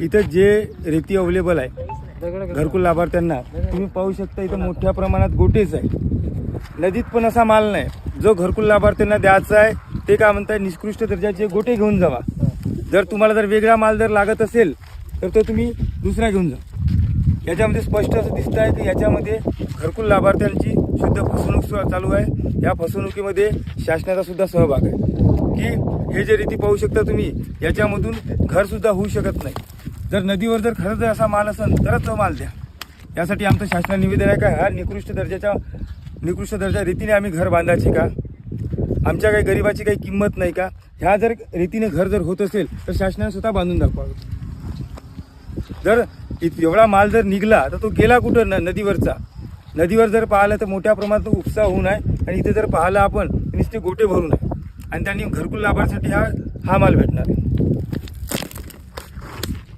इथं जे रेती अवेलेबल आहे घरकुल लाभार्थ्यांना तुम्ही पाहू शकता, इथं मोठ्या प्रमाणात गोटेच आहे. नदीत पण असा माल नाही जो घरकुल लाभार्थ्यांना द्यायचा आहे. ते काय म्हणताय, निकृष्ट दर्जाचे गोटे घेऊन जावा. जर तुम्हाला वेगळा माल जर लागत असेल तर तो तुम्ही दुसरा घेऊन जा. याच्यामध्ये स्पष्ट असं दिसतं आहे की याच्यामध्ये घरकुल लाभार्थ्यांची शुद्ध फसवणूक चालू आहे. या फसवणुकीमध्ये शासनाचा सुद्धा सहभाग आहे की हे जे रीती पाहू शकता तुम्ही, याच्यामधून घरसुद्धा होऊ शकत नाही. जर नदीवर जर खरंच असा माल असेल तरच तो माल द्या. यासाठी आमचं शासनाला निवेदन आहे का ह्या निकृष्ट दर्जा रीतीने आम्ही घर बांधायचे का? आमच्या काही गरिबाची काही किंमत नाही का? ह्या जर रीतीने घर जर होत असेल तर शासनाने स्वतः बांधून दाखवावं. जर एवढा माल जर निघला तर तो गेला कुठं? नदीवरचा. नदीवर जर पाहिलं तर मोठ्या प्रमाणात उपसा होऊन आहे आणि इथे जर पाहिलं आपण नुसते गोटे भरून आहे आणि त्यांनी घरकुल लाभासाठी हा माल भेटणार आहे.